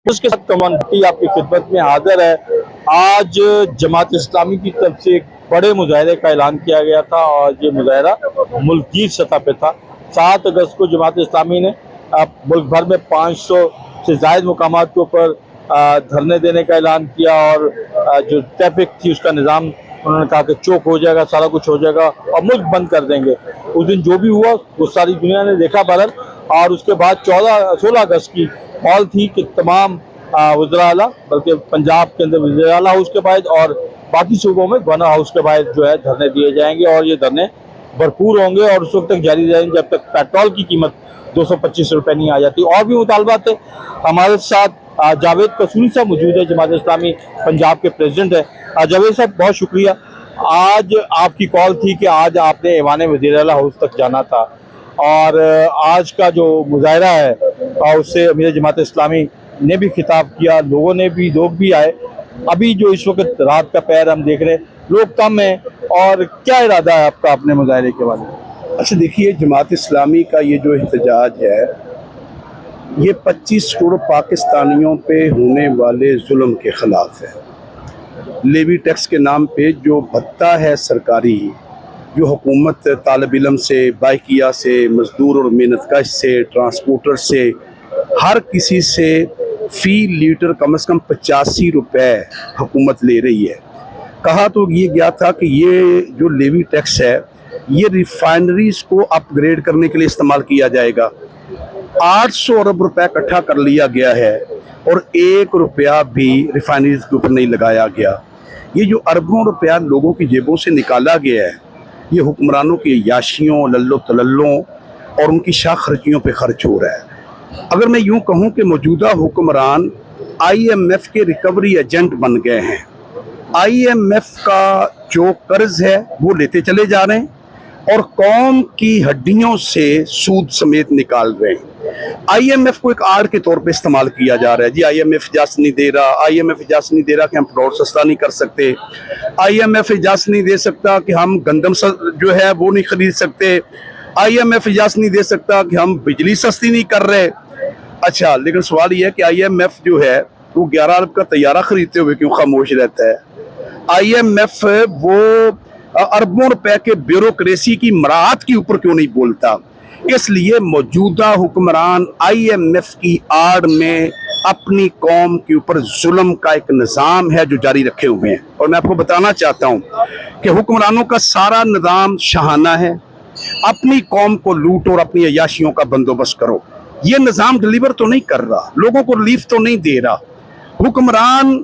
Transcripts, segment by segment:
उसके साथ कमेंट्री आपकी खिदमत में हाजिर है। आज जमात इस्लामी की तरफ से एक बड़े मुजाहरे का ऐलान किया गया था और ये मुजाहरा मुल्की सतह पे था। 7 अगस्त को जमात इस्लामी ने मुल्क भर में 500 से ज़ायद मुकामात के ऊपर धरने देने का ऐलान किया और जो ट्रैफिक थी उसका निज़ाम उन्होंने कहा कि चौक हो जाएगा, सारा कुछ हो जाएगा और मुल्क बंद कर देंगे। उस दिन जो भी हुआ वो सारी दुनिया ने देखा बहरहाल। और उसके बाद 16 अगस्त की कॉल थी कि तमाम वज़रा आला, बल्कि पंजाब के अंदर वज़रा आला हाउस के बाहर और बाकी सूबों में गवर्नर हाउस के बाहर जो है धरने दिए जाएंगे और ये धरने भरपूर होंगे और उस वक्त तक जारी रहेंगे जब तक पेट्रोल की कीमत 225 रुपये नहीं आ जाती। और भी मुतालबात है। हमारे साथ जावेद कसूरी साहब मौजूद है, जमात इस्लामी पंजाब के प्रेसिडेंट है। जावेद साहब बहुत शुक्रिया। आज आपकी कॉल थी कि आज आपने ऐवान वज़ीर आला हाउस तक जाना था और आज का जो मुजाहरा है और उससे अमीर जमात इस्लामी ने भी खिताब किया, लोग भी आए। अभी जो इस वक्त रात का पहर हम देख रहे हैं, लोग कम हैं और क्या इरादा है आपका अपने मुजाहरे के बारे में? अच्छा देखिए, जमात इस्लामी का ये जो एहतजाज है ये 25 करोड़ पाकिस्तानियों पे होने वाले जुल्म के ख़िलाफ़ है। लेवी टैक्स के नाम पे जो भत्ता है सरकारी, जो हुकूमत तालिब इल्म से, बाइकिया से, मज़दूर और मेहनतकश से, ट्रांसपोर्टर से, हर किसी से फ़ी लीटर कम से कम 85 रुपये हुकूमत ले रही है। कहा तो ये गया था कि ये जो लेवी टैक्स है ये रिफाइनरीज को अपग्रेड करने के लिए इस्तेमाल किया जाएगा। 800 अरब रुपए इकट्ठा कर लिया गया है और 1 रुपया भी रिफाइनरीज के ऊपर नहीं लगाया गया। ये जो अरबों रुपया लोगों की जेबों से निकाला गया है ये हुक्मरानों की याशियों, लल्लो तलल्लों और उनकी शाख खर्चियों पे खर्च हो रहा है। अगर मैं यूं कहूं कि मौजूदा हुक्मरान IMF के रिकवरी एजेंट बन गए हैं। IMF का जो कर्ज है वो लेते चले जा रहे हैं और कौम की हड्डियों से सूद समेत निकाल रहे हैं। IMF को एक आड़ के तौर पे इस्तेमाल किया जा रहा है। जी IMF इजाज़त नहीं दे रहा, IMF इजाज़त नहीं दे रहा कि हम पेट्रोल सस्ता नहीं कर सकते, IMF इजाज़त नहीं दे सकता कि हम गंदम जो है वो नहीं खरीद सकते, IMF इजाज़त नहीं दे सकता कि हम बिजली सस्ती नहीं कर रहे। अच्छा, लेकिन सवाल यह है कि IMF जो है वो 11 अरब का तैयारा खरीदते हुए क्यों खामोश रहता है? IMF वो अरबों रुपए के ब्यूरोक्रेसी की मराहत के ऊपर क्यों नहीं बोलता? इसलिए मौजूदा हुक्मरान IMF की आड़ में अपनी कौम के ऊपर जुल्म का एक निज़ाम है जो जारी रखे हुए हैं। और मैं आपको बताना चाहता हूँ कि हुक्मरानों का सारा निज़ाम शाहाना है। अपनी कौम को लूट और अपनी अयाशियों का बंदोबस्त करो। ये निज़ाम डिलीवर तो नहीं कर रहा, लोगों को रिलीफ तो नहीं दे रहा। हुक्मरान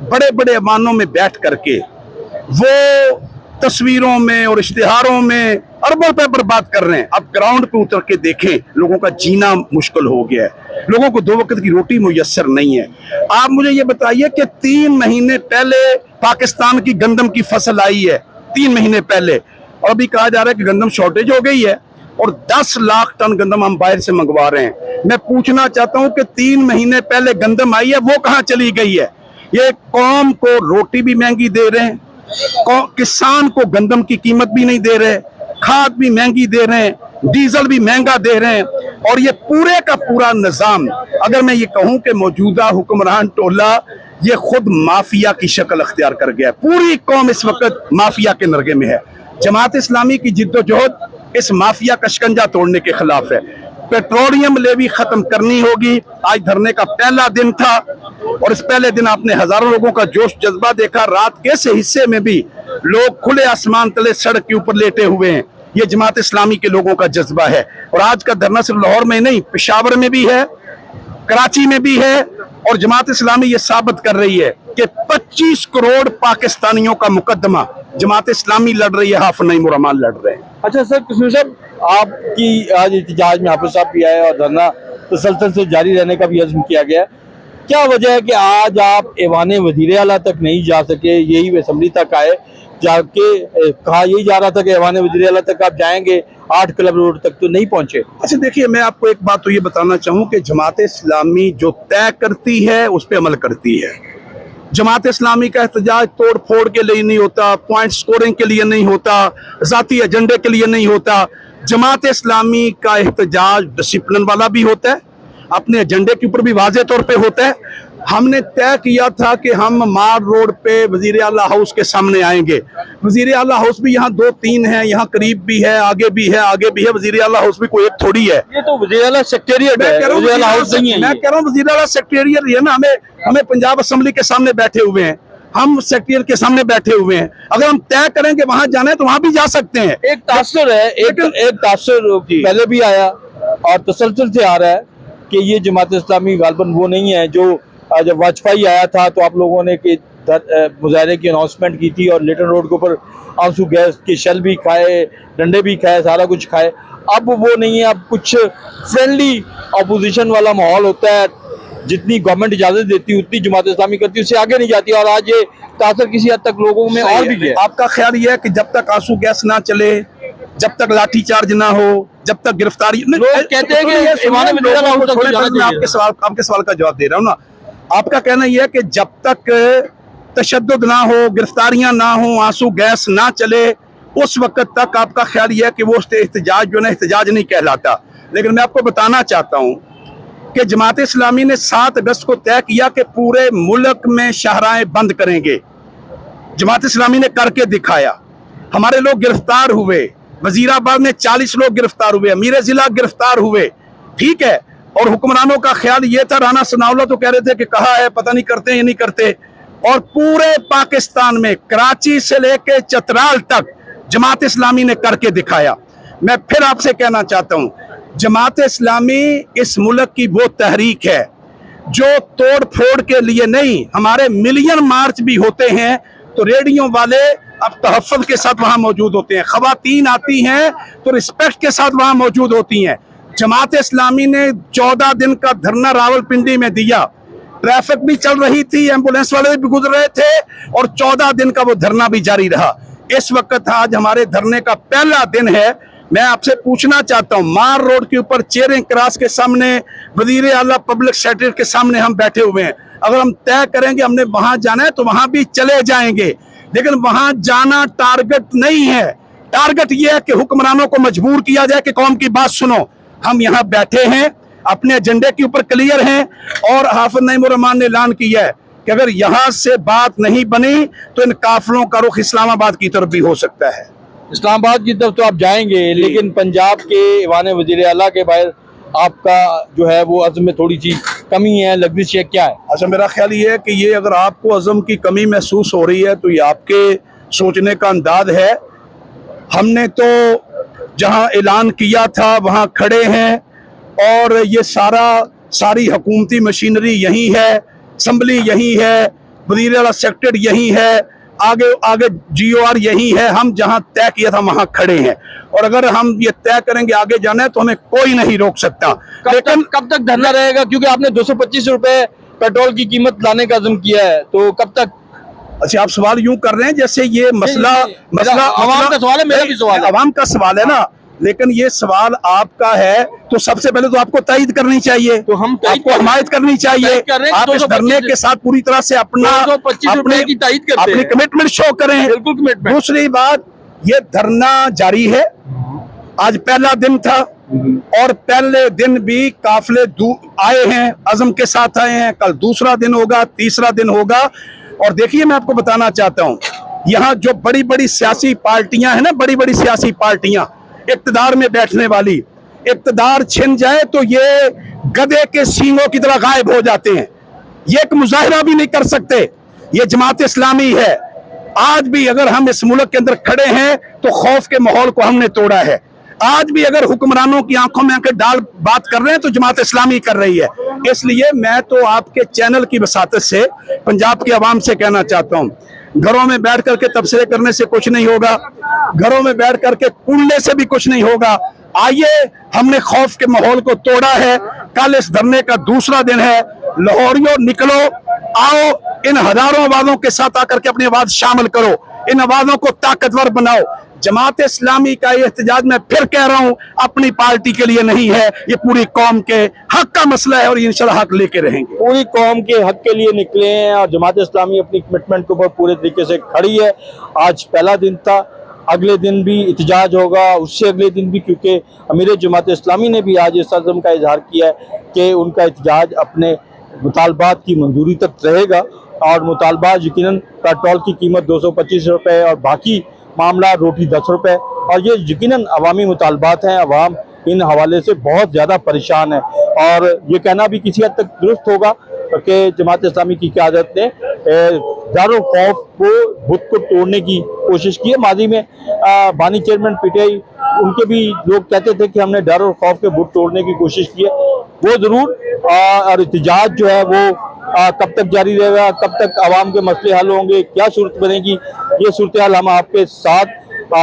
बड़े बड़े ऐवानों में बैठ करके वो तस्वीरों में और इश्तिहारों में अरबों रुपए बर्बाद कर रहे हैं। अब ग्राउंड पे उतर के देखें, लोगों का जीना मुश्किल हो गया है, लोगों को 2 वक्त की रोटी मुयस्सर नहीं है। आप मुझे ये बताइए कि 3 महीने पहले पाकिस्तान की गंदम की फसल आई है, 3 महीने पहले, और अभी कहा जा रहा है कि गंदम शॉर्टेज हो गई है और 10 लाख टन गंदम हम बाहर से मंगवा रहे हैं। मैं पूछना चाहता हूं कि 3 महीने पहले गंदम आई है वो कहां चली गई है? ये कौम को रोटी भी महंगी दे रहे हैं, किसान को गंदम की कीमत भी नहीं दे रहे, खाद भी महंगी दे रहे हैं, डीजल भी महंगा दे रहे हैं। और ये पूरे का पूरा निजाम, अगर मैं ये कहूं कि मौजूदा हुक्मरान टोला ये खुद माफिया की शक्ल अख्तियार कर गया है। पूरी कौम इस वक्त माफिया के नरगे में है। जमात इस्लामी की जिद्दोजहद इस माफिया का शिकंजा तोड़ने के खिलाफ है। पेट्रोलियम लेवी खत्म करनी होगी। आज धरने का पहला दिन था और इस पहले दिन आपने हजारों लोगों का जोश जज्बा देखा। रात के ऐसे हिस्से में भी लोग खुले आसमान तले सड़क के ऊपर लेटे हुए हैं। ये जमात इस्लामी के लोगों का जज्बा है। और आज का धरना सिर्फ लाहौर में नहीं, पेशावर में भी है, कराची में भी है। और जमात इस्लामी ये साबित कर रही है कि 25 करोड़ पाकिस्तानियों का मुकदमा जमात इस्लामी लड़ रही है, हाफिज नईम उर रहमान लड़ रहे हैं। अच्छा सर, कसूरी साहब, आपकी आज एहतजाज में हाफिज साहब भी आए और धरना तसलसल से जारी रहने का भी अज़्म किया गया। क्या वजह है कि आज आप ऐवान वज़ीर आला तक नहीं जा सके, यही असेंबली तक आए, जाके कहा यही जा रहा था कि ऐवान वज़ीर आला तक आप जाएंगे, 8 क्लब रोड तक तो नहीं पहुंचे? अच्छा देखिए, मैं आपको एक बात तो ये बताना चाहूँ कि जमात इस्लामी जो तय करती है उस पर अमल करती है। जमात इस्लामी का एहतजाज तोड़ फोड़ के लिए नहीं होता, पॉइंट स्कोरिंग के लिए नहीं होता, ज़ाती एजेंडे के लिए नहीं होता। जमात इस्लामी का एहतजाज डिसिप्लिन वाला भी होता है, अपने एजेंडे के ऊपर भी वाज़े तौर पे होता है हमने तय किया था कि हम मार रोड पे वजीर आला हाउस के सामने आएंगे। वजीर आला हाउस भी यहाँ 2-3 है, यहाँ करीब भी है, आगे भी है, आगे भी है। वजीर आला हाउस भी कोई एक थोड़ी है। ये तो वजीर आला सेक्रेटेरिएट है, वजीर आला हाउस नहीं है। मैं कह रहा हूँ वजीर आला सेक्रेटेरिएट है ना। हमें पंजाब असेंबली के सामने बैठे हुए हैं, हम सेक्रेटेरिएट के सामने बैठे हुए हैं। अगर हम तय करेंगे वहां जाना है तो वहां भी जा सकते हैं। एक तासुर है, एक तासुर पहले भी आया और तसलसल से आ रहा है कि ये जमात इस्लामी गालबन वो नहीं है जो जब वाजपेयी आया था तो आप लोगों ने कि मुजाहरे की अनाउंसमेंट की थी और लिटन रोड के ऊपर आंसू गैस के शेल भी खाए, डंडे भी खाए, सारा कुछ खाए। अब वो नहीं है, अब कुछ फ्रेंडली अपोजिशन वाला माहौल होता है। जितनी गवर्नमेंट इजाजत देती है उतनी जमात इस्लामी करती है, उससे आगे नहीं जाती। और आज ये तासर किसी हद तक लोगों में और भी है। आपका ख्याल ये है कि जब तक आंसू गैस ना चले, जब तक लाठीचार्ज ना हो, जब तक गिरफ्तारी, लोग कहते हैं कि मैं आपके सवाल का जवाब दे रहा हूँ ना। आपका कहना यह है कि जब तक तशद्दुद ना हो, गिरफ्तारियां ना हो, आंसू गैस ना चले, उस वक्त तक आपका ख्याल यह है कि वो एहतजाज जो है एहतजाज नहीं कहलाता। लेकिन मैं आपको बताना चाहता हूँ कि जमात इस्लामी ने 7 अगस्त को तय किया कि पूरे मुल्क में शाहराएं बंद करेंगे। जमात इस्लामी ने करके दिखाया। हमारे लोग गिरफ्तार हुए, वजीराबाद में 40 लोग गिरफ्तार हुए, अमीर जिला गिरफ्तार हुए, ठीक है। और हुक्मरानों का ख्याल ये था, राना सनाउल्लाह तो कह रहे थे कि कहा है, पता नहीं करते या नहीं करते। और पूरे पाकिस्तान में कराची से लेके चतराल तक जमात इस्लामी ने करके दिखाया। मैं फिर आपसे कहना चाहता हूँ, जमात इस्लामी इस मुल्क की वो तहरीक है जो तोड़ फोड़ के लिए नहीं, हमारे मिलियन मार्च भी होते हैं तो रेडियो वाले अब तहफ़्फ़ुज़ के साथ वहां मौजूद होते हैं, खवातीन आती हैं तो रिस्पेक्ट के साथ वहां मौजूद होती हैं। जमात इस्लामी ने 14 दिन का धरना रावलपिंडी में दिया, ट्रैफिक भी चल रही थी, एम्बुलेंस वाले भी गुजर रहे थे और 14 दिन का वो धरना भी जारी रहा। इस वक्त आज हमारे धरने का पहला दिन है। मैं आपसे पूछना चाहता हूं, मार रोड के ऊपर चेयरिंग क्रॉस के सामने, वजीर आला पब्लिक सेक्रेटरी के सामने हम बैठे हुए हैं। अगर हम तय करेंगे हमने वहां जाना है तो वहां भी चले जाएंगे, लेकिन वहां जाना टारगेट नहीं है। टारगेट यह है कि हुक्मरानों को मजबूर किया जाए कि कौम की बात सुनो। हम यहाँ बैठे हैं, अपने एजेंडे के ऊपर क्लियर हैं और हाफिज नईमुर रहमान ने ऐलान किया है कि अगर यहाँ से बात नहीं बनी तो इन काफिलों का रुख इस्लामाबाद की तरफ भी हो सकता है। इस्लामाबाद की तरफ तो आप जाएंगे, लेकिन पंजाब के ईवान वजीर आला के बाहर आपका जो है वो अज़्म में थोड़ी सी कमी है, लग्जिश है, क्या है? अच्छा, मेरा ख्याल ये है कि ये अगर आपको अज़्म की कमी महसूस हो रही है तो ये आपके सोचने का अंदाज है। हमने तो जहां ऐलान किया था वहां खड़े हैं और ये सारी हुकूमती मशीनरी यही है, असम्बली यही है, वज़ीर आला सेक्रेटरी यही है, आगे GOR यही है। हम जहां तय किया था वहां खड़े हैं और अगर हम ये तय करेंगे आगे जाना है तो हमें कोई नहीं रोक सकता। लेकिन कब तक धरना रहेगा? क्योंकि आपने 225 रुपए पेट्रोल की कीमत लाने का अज़्म किया है, तो कब तक? अच्छा, आप सवाल यूं कर रहे हैं जैसे ये मसला अवाम का सवाल है, मेरा भी सवाल है। अवाम का सवाल है ना, लेकिन ये सवाल आपका है तो सबसे पहले तो आपको तायद करनी चाहिए, तो हम आपको हिमायत करनी चाहिए। आप इस धरने के साथ पूरी तरह से अपनी कमिटमेंट शो करें। बिल्कुल कमिटमेंट। दूसरी बात, ये धरना जारी है, आज पहला दिन था और पहले दिन भी काफिले आए हैं, अज़्म के साथ आए हैं। कल दूसरा दिन होगा, तीसरा दिन होगा। और देखिए, मैं आपको बताना चाहता हूँ, यहाँ जो बड़ी बड़ी सियासी पार्टियां हैं ना, बड़ी बड़ी सियासी पार्टियां इक़्तिदार में बैठने वाली, इक़्तिदार छिन जाए तो ये गधे के सींगों की तरह गायब हो जाते हैं। ये एक मुजाहिरा भी नहीं कर सकते। ये जमात इस्लामी है। आज भी अगर हम इस मुल्क के अंदर खड़े हैं तो खौफ के माहौल को हमने तोड़ा है। आज भी अगर हुक्मरानों की आंखों में आंखें डाल बात कर रहे हैं तो जमात इस्लामी कर रही है। इसलिए मैं तो आपके चैनल की वसातत से पंजाब की आवाम से कहना चाहता हूँ, घरों में बैठ करके तबसरे करने से कुछ नहीं होगा, घरों में बैठ करके कुंडने से भी कुछ नहीं होगा। आइए, हमने खौफ के माहौल को तोड़ा है। कल इस धरने का दूसरा दिन है। लाहौरियों, निकलो, आओ, इन हजारों आवाजों के साथ आकर के अपनी आवाज शामिल करो, इन आवाजों को ताकतवर बनाओ। जमात इस्लामी का ये एहतजाज, मैं फिर कह रहा हूं, अपनी पार्टी के लिए नहीं है, ये पूरी कौम के हक का मसला है और इंशाल्लाह हक लेके रहेंगे। पूरी कौम के हक के लिए निकले हैं और जमात इस्लामी अपनी कमिटमेंट के ऊपर पूरे तरीके से खड़ी है। आज पहला दिन था, अगले दिन भी एहतजाज होगा, उससे अगले दिन भी, क्योंकि अमीर जमात इस्लामी ने भी आज इस अज़्म का इजहार किया है कि उनका एहतजाज अपने मुतालबात की मंजूरी तक रहेगा और मुतालबात यकीनन पेट्रोल की कीमत 225 रुपये और बाकी मामला रोटी 10 रुपये, और ये यकीनन अवामी मुतालबात हैं। अवाम इन हवाले से बहुत ज़्यादा परेशान है और ये कहना भी किसी हद तक दुरुस्त होगा कि जमात इस्लामी की क़यादत ने दारुल खौफ को बुत को तोड़ने की कोशिश की है। माजी में बानी चेयरमैन पीटीआई उनके भी लोग कहते थे कि हमने दारुल खौफ के बुत तोड़ने की कोशिश की है, वो ज़रूर। और एहतजाज जो है वो कब तक जारी रहेगा, कब तक आवाम के मसले हल होंगे, क्या सूरत बनेगी, ये सूरत हाल हम आपके साथ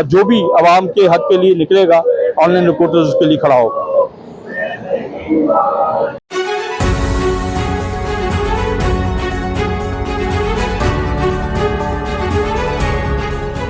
जो भी आवाम के हक के लिए निकलेगा ऑनलाइन रिपोर्टर्स उसके लिए खड़ा होगा।